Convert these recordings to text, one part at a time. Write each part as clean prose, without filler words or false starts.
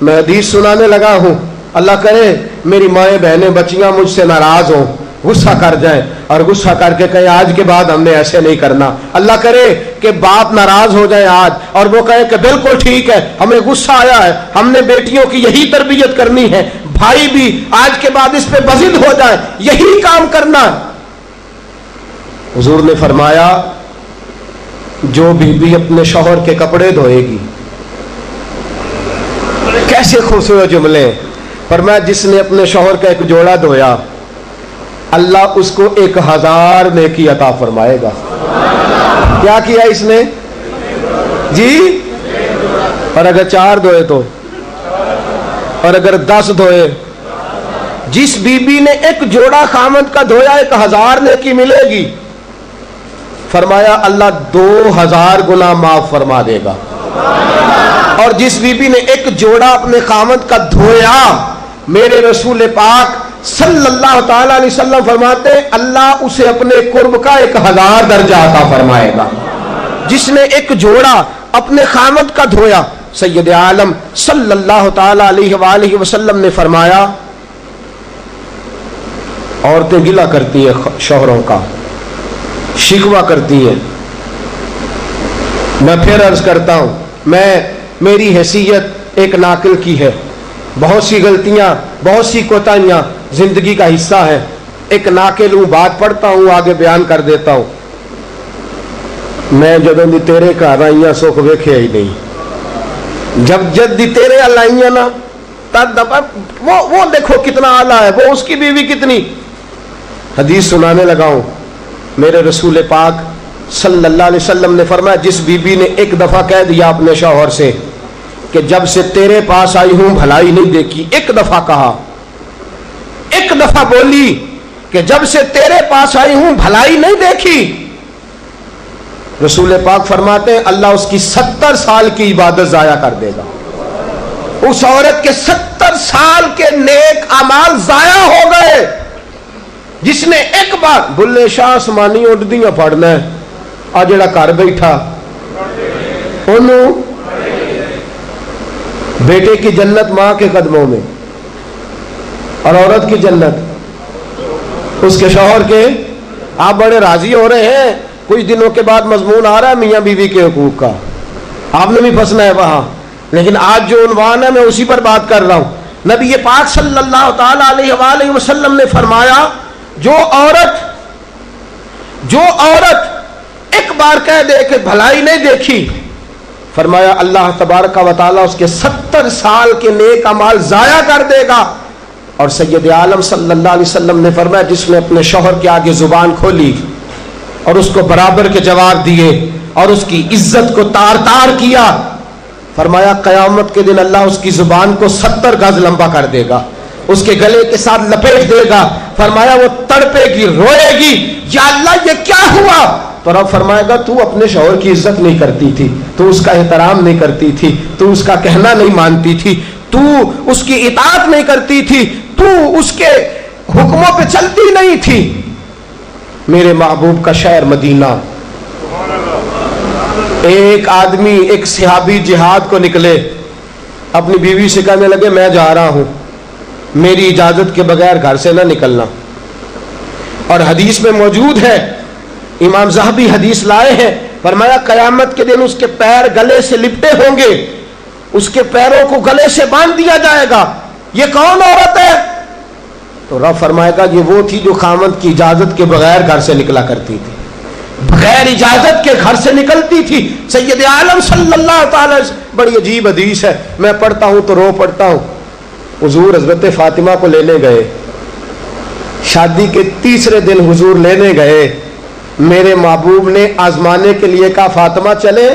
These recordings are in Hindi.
मैं हदीस सुनाने लगा हूँ, अल्लाह करे मेरी माएँ बहनें बच्चियाँ मुझसे नाराज हों, गुस्सा कर जाएं और गुस्सा करके कहे आज के बाद हमने ऐसे नहीं करना। अल्लाह करे कि बाप नाराज हो जाए आज और वो कहे कि बिल्कुल ठीक है, हमें गुस्सा आया है, हमने बेटियों की यही तरबियत करनी है, भाई भी आज के बाद इस पे बजिद हो जाए, यही काम करना। हुजूर ने फरमाया जो बीबी अपने शौहर के कपड़े धोएगी, कैसे खूबसूरत जुमले, फरमाया जिसने अपने शौहर का एक जोड़ा धोया अल्लाह उसको 1000 नेकी अता फरमाएगा। क्या किया इसने जी? और अगर 4 धोए तो, और अगर 10 धोए, जिस बीबी ने एक जोड़ा खामद का धोया 1000 नेकी मिलेगी। फरमाया अल्लाह 2000 गुना माफ फरमा देगा। और जिस बीबी ने एक जोड़ा अपने खामद का धोया, मेरे रसूल पाक सल्लल्लाहु ताला अलैहि वसल्लम फरमाते अल्लाह उसे अपने कुर्ब का 1000 दर्जा अता फरमाएगा। जिसने एक जोड़ा अपने खामद का धोया, सैयद आलम सल्लल्लाहु ताला अलैहि वसल्लम ने फरमाया औरतें गिला करती हैं शौहरों का, शिकवा करती हैं। मैं फिर अर्ज करता हूं, मेरी हैसियत एक नाकिल की है, बहुत सी गलतियां, बहुत सी कोताहियां जिंदगी का हिस्सा है। एक नाकिल हूं, बात पढ़ता हूं, आगे बयान कर देता हूं। मैं जदों दी तेरे घर आईया सुख वेख्या ही नहीं, जब जद दी तेरे अल आईया ना तब वो देखो कितना आला है, वो उसकी बीवी कितनी। हदीस सुनाने लगा हूं, मेरे रसूल पाक सल्लल्लाहु अलैहि वसल्लम ने फरमाया जिस बीबी ने एक दफा कह दिया अपने शौहर से कि जब से तेरे पास आई हूं भलाई नहीं देखी, एक दफा कहा, एक दफा बोली कि जब से तेरे पास आई हूं भलाई नहीं देखी, रसूल पाक फरमाते हैं अल्लाह उसकी 70 साल की इबादत जाया कर देगा। उस औरत के 70 साल के नेक अमाल जाया हो गए। जिसने एक बार बुल्ले शाह आसमानी उड़दियां पढ़ना है, आ जेड़ा घर बैठा ओनू बेटे की जन्नत मां के कदमों में और औरत की जन्नत उसके शौहर के। आप बड़े राजी हो रहे हैं, कुछ दिनों के बाद मजमून आ रहा है मियां बीवी के हुकूक का, आपने भी फंसना है वहां। लेकिन आज जो उन्वान है मैं उसी पर बात कर रहा हूं। नबी पाक सल्लल्लाहु ताला अलैहि वसल्लम ने फरमाया जो औरत एक बार कह दे कि भलाई नहीं देखी, फरमाया अल्लाह तबारक व तआला उसके 70 साल के नेक अमाल जाया कर देगा। और सैयद आलम सल्लल्लाहु अलैहि वसल्लम ने फरमाया जिसने अपने शौहर के आगे जुबान खोली और उसको बराबर के जवाब दिए और उसकी इज्जत को तार तार किया, फरमाया कयामत के दिन अल्लाह उसकी जुबान को 70 गज लंबा कर देगा, उसके गले के साथ लपेट देगा। फरमाया वो तड़पेगी, रोएगी, या अल्लाह ये क्या हुआ? तो रब फरमाएगा तू अपने शौहर की इज्जत नहीं करती थी, तू उसका एहतराम नहीं करती थी, तू उसका कहना नहीं मानती थी, तू उसकी इताअत नहीं करती थी, तू उसके हुक्मों पे चलती नहीं थी। मेरे महबूब का शहर मदीना, एक आदमी एक सहाबी जिहाद को निकले, अपनी बीवी से कहने लगे मैं जा रहा हूं, मेरी इजाजत के बगैर घर से ना निकलना। और हदीस में मौजूद है, इमाम ज़हबी हदीस लाए हैं, फरमाया कयामत के दिन उसके पैर गले से लिपटे होंगे, उसके पैरों को गले से बांध दिया जाएगा। ये कौन औरत है? तो रब फरमाएगा ये वो थी जो खामद की इजाजत के बगैर घर से निकला करती थी, बगैर इजाजत के घर से निकलती थी। सैयद आलम सल्लल्लाहु ताला, बड़ी अजीब हदीस है, मैं पढ़ता हूं तो रो पढ़ता हूं। हुजूर हजरत फातिमा को लेने गए, शादी के तीसरे दिन हुजूर लेने गए, मेरे महबूब ने आजमाने के लिए कहा फातिमा चले,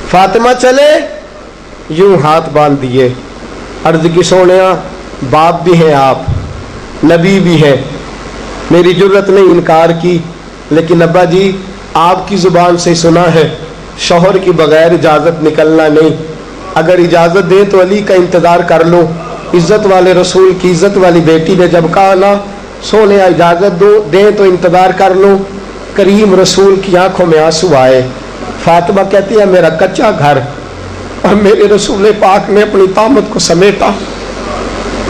फातिमा चले, यूं हाथ बांध दिए, अर्ज की सोनिया बाप भी हैं आप, नबी भी है, मेरी जुर्रत ने इनकार की, लेकिन अब्बा जी आपकी जुबान से सुना है शौहर की बगैर इजाजत निकलना नहीं, अगर इजाजत दे तो अली का इंतजार कर लो। इज्जत वाले रसूल की इज्जत वाली बेटी ने जब कहा ना सोने इजाजत दो दे तो इंतजार कर लो, करीम रसूल की आंखों में आंसू आए। फातिमा कहती है मेरा कच्चा घर और मेरे रसूल पाक ने अपनी तामत को समेटा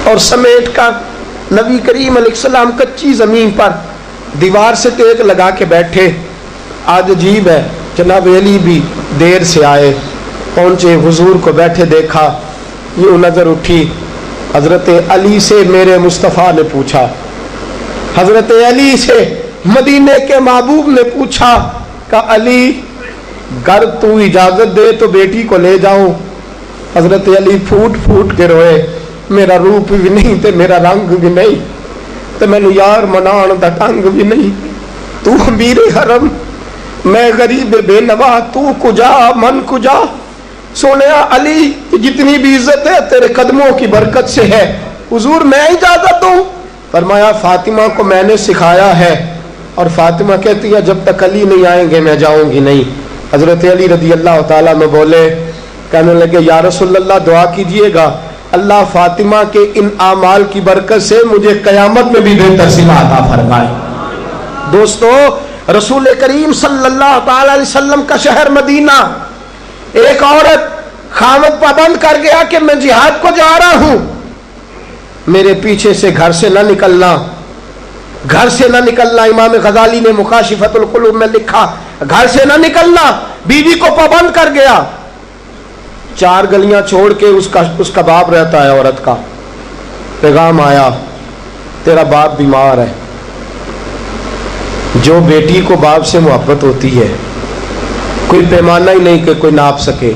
और समेट कर नबी करीम अलैहिस्सलाम कच्ची ज़मीन पर दीवार से टेक लगा के बैठे। आज अजीब है, जनाब अली भी देर से आए, पहुँचे, हुजूर को बैठे देखा, यूँ नज़र उठी, हज़रत अली से मेरे मुस्तफ़ा ने पूछा, हज़रत अली से मदीने के महबूब ने पूछा कि अली घर तू इजाज़त दे तो बेटी को ले जाऊं। हज़रत अली फूट फूट के रोए, मेरा रूप भी नहीं ते मेरा रंग भी नहीं ते मैनू यार मनाण दा ढंग भी नहीं। तू अमीर हरम, मैं गरीब बेनवा, तू कुजा मन कुजा। सोने अली जितनी भी इज्जत है तेरे कदमों की बरकत से है, हुजूर मैं इजाजत दूं। फरमाया फातिमा को मैंने सिखाया है, और फातिमा कहती है जब तक अली नहीं आएंगे मैं जाऊंगी नहीं। हजरत अली रदी अल्लाह ताला में बोले, कहने लगे या रसूलल्लाह दुआ कीजिएगा अल्लाह फातिमा के इन आमाल की बरकत से मुझे कयामत में भी बेहतर सिला अता फरमाए। दोस्तों, रसूल करीम सल्लल्लाहु अलैहि वसल्लम का शहर मदीना, एक औरत खामद पाबंद कर गया कि मैं जिहाद को जा रहा हूं, मेरे पीछे से घर से ना निकलना, घर से ना निकलना। इमाम गजाली ने मुकाशिफतुल कुलूब में लिखा, घर से ना निकलना। बीवी को पाबंद कर गया। 4 गलियां छोड़ के उसका बाप रहता है, औरत का पैगाम आया, तेरा बाप बीमार है। जो बेटी को बाप से मोहब्बत होती है, कोई पैमाना ही नहीं कि कोई नाप सके,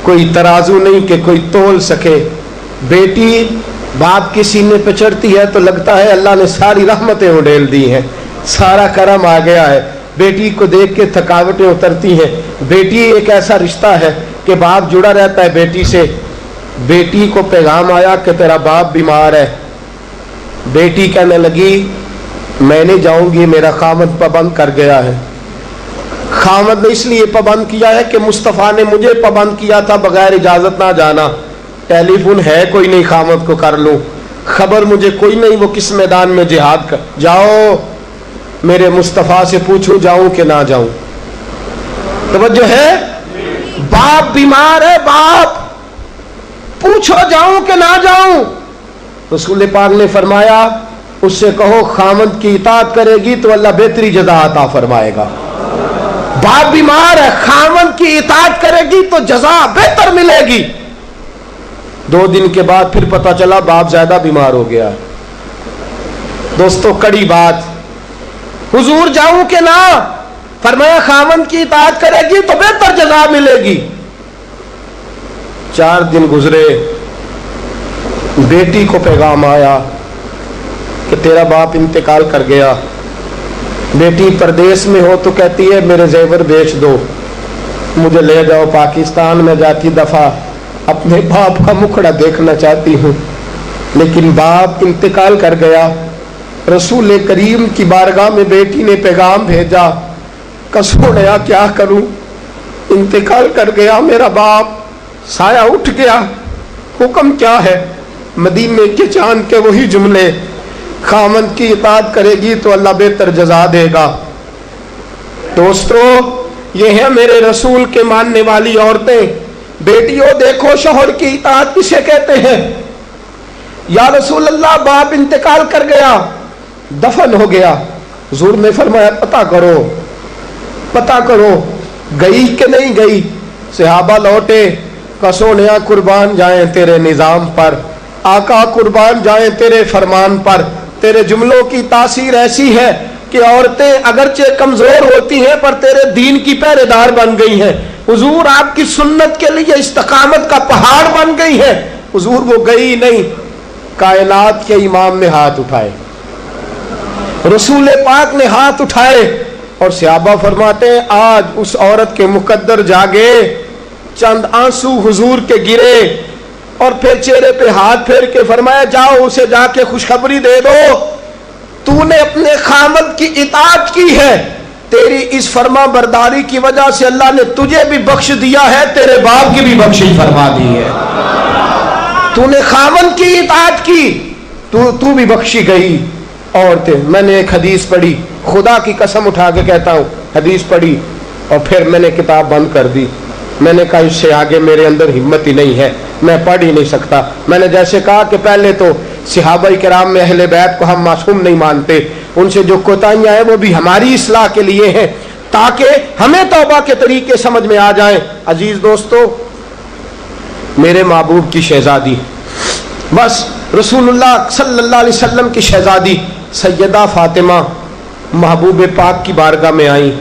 कोई तराजू नहीं कि कोई तोल सके। बेटी बाप के सीने पे चढ़ती है तो लगता है अल्लाह ने सारी रहमतें उड़ेल दी हैं, सारा करम आ गया है। बेटी को देख के थकावटें उतरती हैं। बेटी एक ऐसा रिश्ता है कि बाप जुड़ा रहता है बेटी से। बेटी को पैगाम आया कि तेरा बाप बीमार है। बेटी कहने लगी मैं नहीं जाऊंगी, मेरा खामद पाबंद कर गया है। खामद ने इसलिए पाबंद किया है कि मुस्तफ़ा ने मुझे पाबंद किया था बगैर इजाजत ना जाना। टेलीफोन है कोई नहीं, खामद को कर लूं, खबर मुझे कोई नहीं वो किस मैदान में जिहाद कर। जाओ मेरे मुस्तफ़ा से पूछो जाऊं कि ना जाऊं। तवज्जो है, बाप बीमार है, बाप पूछो जाऊं कि ना जाऊं। रसूल पाक ने फरमाया उससे कहो खामद की इताअत करेगी तो अल्लाह बेहतरी जज़ा अता फरमाएगा। बाप बीमार है, खामद की इताअत करेगी तो जज़ा बेहतर मिलेगी। 2 दिन के बाद फिर पता चला बाप ज्यादा बीमार हो गया। दोस्तों, कड़ी बात, हुजूर जाऊं कि ना? फरमाया खामद की इताअत करेगी तो बेहतर जज़ा मिलेगी। 4 दिन गुजरे, बेटी को पैगाम आया कि तेरा बाप इंतकाल कर गया। बेटी परदेश में हो तो कहती है मेरे जेवर बेच दो, मुझे ले जाओ पाकिस्तान में, जाती दफा अपने बाप का मुखड़ा देखना चाहती हूँ। लेकिन बाप इंतकाल कर गया। रसूल करीम की बारगाह में बेटी ने पैगाम भेजा, कसोड़या क्या करूं, इंतकाल कर गया मेरा बाप, साया उठ गया, हुक्म क्या है? मदीने के चांद के वही जुमले, खामद की इताअत करेगी तो अल्लाह बेहतर जज़ा देगा। दोस्तों, ये है मेरे रसूल के मानने वाली औरतें। बेटियों देखो शौहर की इताअत किसे कहते हैं। या रसूल अल्लाह बाप इंतकाल कर गया, दफन हो गया। हुजूर ने फरमाया पता करो गई कि नहीं गई। सहाबा लौटे, कसोनिया कुर्बान जाएं तेरे निजाम पर, आका कुर्बान जाएं तेरे फरमान पर। तेरे जुमलों की तासीर ऐसी है कि औरतें अगरचे कमजोर होती हैं पर तेरे दीन की पहरेदार बन गई हैं। हुजूर आपकी सुन्नत के लिए इस्तकामत का पहाड़ बन गई है। हुजूर वो गई नहीं, कायनात के इमाम ने हाथ उठाए, रसूल पाक ने हाथ उठाए और सहाबा फरमाते हैं आज उस औरत के मुकद्दर जागे, चंद आंसू हुजूर के गिरे और फिर चेहरे पे हाथ फेर के फरमाया जाओ उसे जाके खुशखबरी दे दो, तूने अपने खामद की इताअत की है, तेरी इस फरमा बरदारी की वजह से अल्लाह ने तुझे भी बख्श दिया है, तेरे बाप की भी बख्शिश फरमा दी है। तूने खामद की इताअत की, तू भी बख्शी गई। औरतें, मैंने एक हदीस पढ़ी, खुदा की कसम उठा के कहता हूँ, हदीस पढ़ी और फिर मैंने किताब बंद कर दी। मैंने कहा इससे आगे मेरे अंदर हिम्मत ही नहीं है, मैं पढ़ ही नहीं सकता। मैंने जैसे कहा कि पहले तो सहाबा किराम में अहले बैत को हम मासूम नहीं मानते, उनसे जो कोताहियां हैं वो भी हमारी इस्लाह के लिए हैं, ताकि हमें तौबा के तरीके समझ में आ जाएं। अजीज दोस्तों, मेरे महबूब की शहजादी, बस रसूलुल्लाह सल्लल्लाहु अलैहि वसल्लम की शहजादी सैयदा फातिमा महबूब पाक की बारगाह में आई।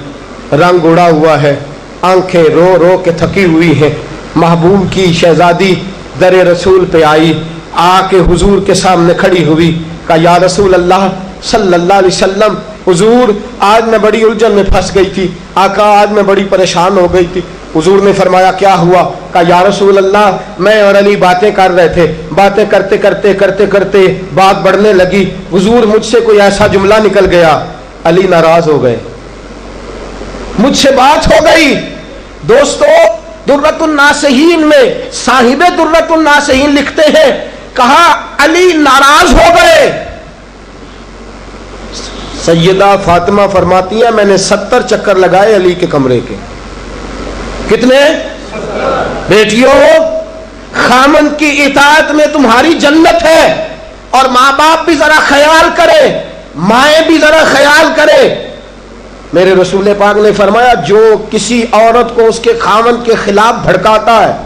रंग उड़ा हुआ है, आंखें रो रो के थकी हुई हैं। महबूब की शहजादी दर रसूल पे आई, आके हुजूर के सामने खड़ी हुई। कहा या रसूल अल्लाह सल्लल्लाहु अलैहि वसल्लम, हुजूर आज मैं बड़ी उलझन में फंस गई थी, आका आज मैं बड़ी परेशान हो गई थी। हुजूर ने फरमाया क्या हुआ? कहा या रसूल अल्लाह, मैं और अली बातें कर रहे थे, बातें करते करते करते करते बात बढ़ने लगी। हुजूर मुझसे कोई ऐसा जुमला निकल गया, अली नाराज हो गए, मुझसे बात हो गई। दोस्तों, दुर्रतुन नासिहीन में साहिबे दुर्रतुन नासिहीन लिखते हैं, कहा अली नाराज हो गए। सैयदा फातिमा फरमाती है मैंने 70 चक्कर लगाए अली के कमरे के। कितने? बेटियों, खामन की इताअत में तुम्हारी जन्नत है। और माँ बाप भी जरा ख्याल करे, माएँ भी जरा ख्याल करे। मेरे रसूल पाक ने फरमाया जो किसी औरत को उसके खामन के खिलाफ भड़काता है,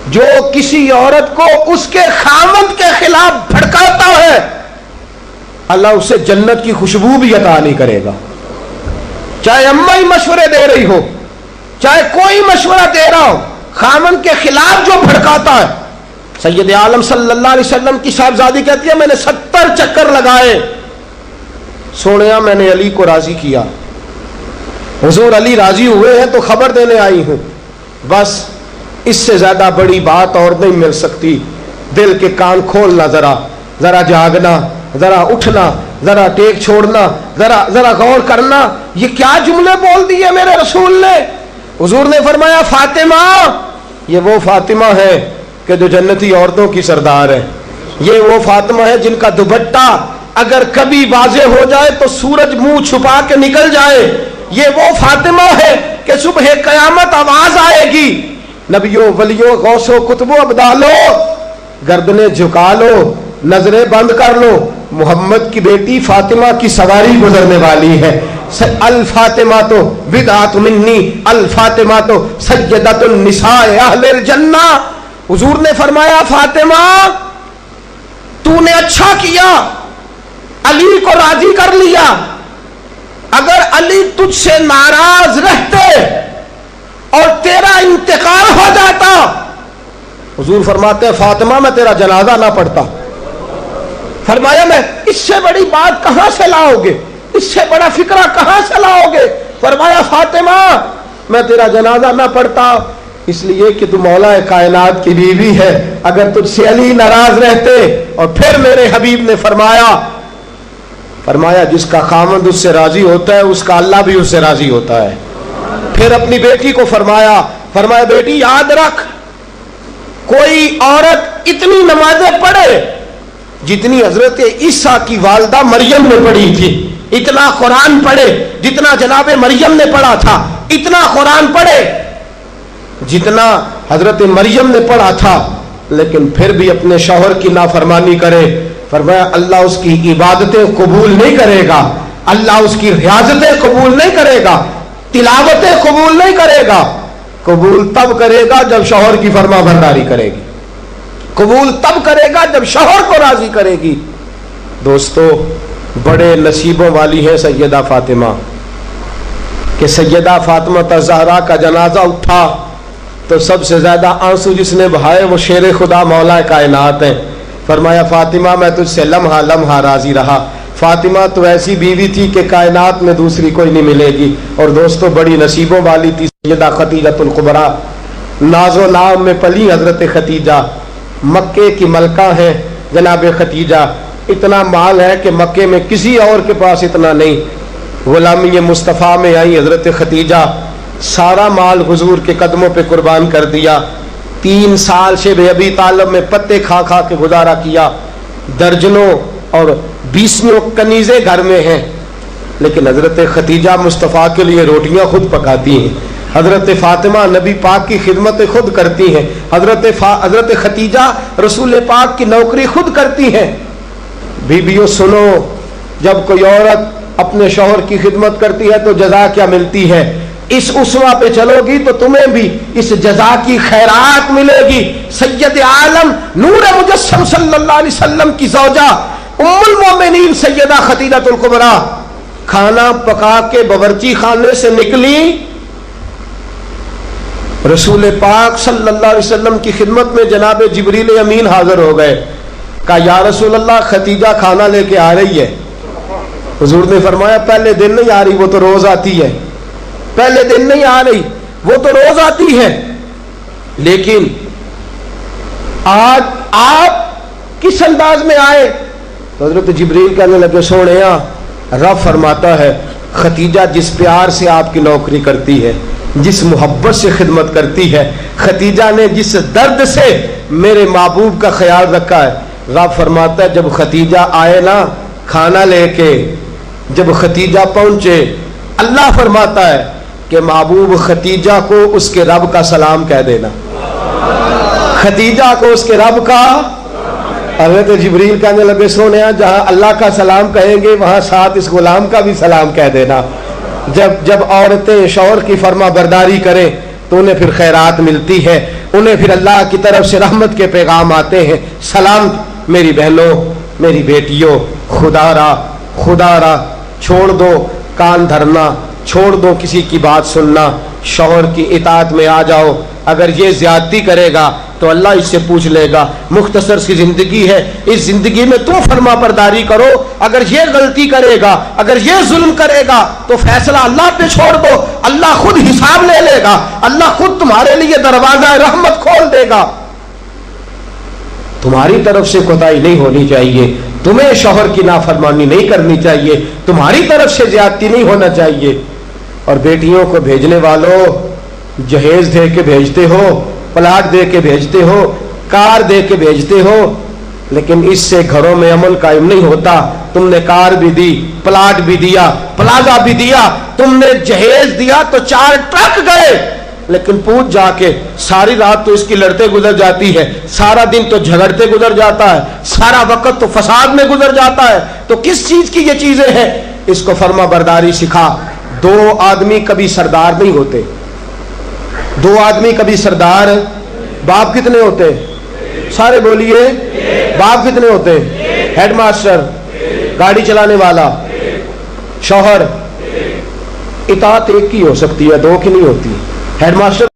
जो किसी औरत को उसके खामन के खिलाफ भड़काता है, अल्लाह उसे जन्नत की खुशबू भी अता नहीं करेगा। चाहे अम्मा ही मशवरे दे रही हो, चाहे कोई मशवरा दे रहा हो, खामन के खिलाफ जो भड़काता है। सैयद आलम सल्लल्लाहु अलैहि वसल्लम की साहबजादी कहती है मैंने 70 चक्कर लगाए, सोनिया मैंने अली को राजी किया। हुजूर अली राजी हुए हैं तो खबर देने आई हूं। बस इससे ज्यादा बड़ी बात और नहीं मिल सकती। दिल के कान खोलना, जरा जरा जागना, जरा उठना, जरा टेक छोड़ना, जरा जरा गौर करना। ये क्या जुमले बोल दिए मेरे रसूल ने? हुजूर ने फरमाया फातिमा, ये वो फातिमा है कि जो जन्नती औरतों की सरदार है। ये वो फातिमा है जिनका दुपट्टा अगर कभी वाज़े हो जाए तो सूरज मुंह छुपा के निकल जाए। ये वो फातिमा है कि सुबह कयामत आवाज आएगी, नबियों वलियों गौसो कुतुबो अब्दालो, गर्दने झुका लो, नजरें बंद कर लो, मोहम्मद की बेटी फातिमा की सवारी गुजरने वाली है। अल फातिमा तो बिदअत मिन्नी, अल फातिमा तो सय्यदतुन निसाए अहलिल जन्ना। हुजूर ने फरमाया फातिमा तूने अच्छा किया, अली को राजी कर लिया। अगर अली तुझसे नाराज रहते और तेरा इंतकाल हो जाता, हुजूर फरमाते हैं फातिमा मैं तेरा जनाजा ना पढ़ता। फरमाया मैं इससे बड़ी बात कहां से लाओगे, इससे बड़ा फिक्रा कहां से लाओगे? फरमाया फातिमा मैं तेरा जनाजा ना पढ़ता इसलिए कि तू मौला कायनात की बीवी है। अगर तुझसे अली नाराज रहते, और फिर मेरे हबीब ने फरमाया जिसका खामद उससे राजी होता है उसका अल्लाह भी उससे राजी होता है। फिर अपनी बेटी को फरमाया बेटी याद रख, कोई औरत इतनी नमाजें पढ़े जितनी हजरत ईसा की वालदा मरियम ने पढ़ी थी, इतना कुरान पढ़े जितना जनाबे मरियम ने पढ़ा था, इतना कुरान पढ़े जितना हजरत मरियम ने पढ़ा था, लेकिन फिर भी अपने शौहर की नाफरमानी करे, फरमाया अल्लाह उसकी इबादतें कबूल नहीं करेगा, अल्लाह उसकी रियाजतें कबूल नहीं करेगा, तिलावतें कबूल नहीं करेगा। कबूल तब करेगा जब शौहर की फरमा बरदारी करेगी, कबूल तब करेगा जब शौहर को राजी करेगी। दोस्तों, बड़े नसीबों वाली है सैयदा फातिमा कि सैयदा फातिमा ज़हरा का जनाजा उठा तो सबसे ज्यादा आंसू जिसने बहाए वो शेर खुदा मौला कायनात है। फरमाया फातिमा मैं तुझसे लम्हा लम्हा राजी रहा। फातिमा तो ऐसी बीवी थी कि कायनात में दूसरी कोई नहीं मिलेगी। और दोस्तों, बड़ी नसीबों वाली थी सैयदा खतीजतुल कुबरा, नाजो नाम में पली हजरत खतीजा, मक्के की मलका है जनाब खतीजा। इतना माल है कि मक्के में किसी और के पास इतना नहीं। गुलामी मुस्तफ़ा में आई हजरत खतीजा, सारा माल हुजूर के कदमों पे कुर्बान कर दिया। 3 साल से अबी तालिब में पत्ते खा खा के गुजारा किया। दर्जनों और 20 कनीज़े घर में हैं, लेकिन हजरत खतीजा मुस्तफ़ा के लिए रोटियां खुद पकाती हैं। हजरत फातिमा नबी पाक की खिदमत खुद करती हैं, हजरत खतीजा रसूल पाक की नौकरी खुद करती हैं। बीबियों सुनो, जब कोई औरत अपने शौहर की खिदमत करती है तो जजा क्या मिलती है। इस उसवा पे चलोगी तो तुम्हें भी इस जजा की खैरात मिलेगी। सैयद आलम नूर मुजस्सम सल्लल्लाहु अलैहि वसल्लम की ज़ौजा उम्मुल मोमिनीन सैयदा खतीजतुल कुबरा खाना पका के बावर्ची खाने से निकली, रसूल पाक सल्लल्लाहु अलैहि वसल्लम की खिदमत में जनाब जिब्रील अमीन हाजिर हो गए। कहा या रसूल अल्लाह, खतीजा खाना लेके आ रही है। हुजूर ने फरमाया पहले दिन नहीं आ रही, वो तो रोज आती है। पहले दिन नहीं आ रही, वो तो रोज आती है, लेकिन आज आप किस अंदाज में आए। तो हजरत जिब्रील कहने लगे सोने रब फरमाता है खतीजा जिस प्यार से आपकी नौकरी करती है, जिस मोहब्बत से खिदमत करती है, खतीजा ने जिस दर्द से मेरे महबूब का ख्याल रखा है, रब फरमाता है जब खतीजा आए ना खाना लेके, जब खतीजा पहुंचे, अल्लाह फरमाता है कि महबूब खतीजा को उसके रब का सलाम कह देना। खतीजा को उसके रब का। हज़रत जिब्रील कहने लगे सोने जहां अल्लाह का सलाम कहेंगे वहां साथ इस गुलाम का भी सलाम कह देना। जब औरतें शौहर की फर्मा बरदारी करें तो उन्हें फिर खैरात मिलती है, उन्हें फिर अल्लाह की तरफ से रहमत के पैगाम आते हैं। सलाम मेरी बहनों, मेरी बेटियों, खुदारा छोड़ दो कान धरना, छोड़ दो किसी की बात सुनना, शौहर की इताअत में आ जाओ। अगर ये ज्यादती करेगा तो अल्लाह इससे पूछ लेगा। मुख्तसर सी जिंदगी है, इस जिंदगी में तुम फर्मा बरदारी करो। अगर ये गलती करेगा, अगर ये जुल्म करेगा तो फैसला अल्लाह पे छोड़ दो, अल्लाह खुद हिसाब ले लेगा, अल्लाह खुद तुम्हारे लिए दरवाजा रहमत खोल देगा। तुम्हारी तरफ से कोताही नहीं होनी चाहिए, तुम्हें शौहर की नाफरमानी नहीं करनी चाहिए, तुम्हारी तरफ से ज्यादती नहीं होना चाहिए। और बेटियों को भेजने वालों जहेज दे के भेजते हो, प्लाट दे के भेजते हो, कार दे के भेजते हो, लेकिन इससे घरों में अमन कायम नहीं होता। तुमने कार भी दी, प्लाट भी दिया, प्लाजा भी दिया, तुमने जहेज दिया तो 4 ट्रक गए, लेकिन पूछ जाके सारी रात तो इसकी लड़ते गुजर जाती है, सारा दिन तो झगड़ते गुजर जाता है, सारा वक्त तो फसाद में गुजर जाता है। तो किस चीज की ये चीजें हैं? इसको फर्मा बरदारी सिखा। 2 आदमी कभी सरदार नहीं होते, 2 आदमी कभी सरदार। बाप कितने होते? सारे बोलिए, बाप कितने होते? हेडमास्टर, गाड़ी चलाने वाला, शौहर। इताअत एक की हो सकती है, 2 की नहीं होती। हेडमास्टर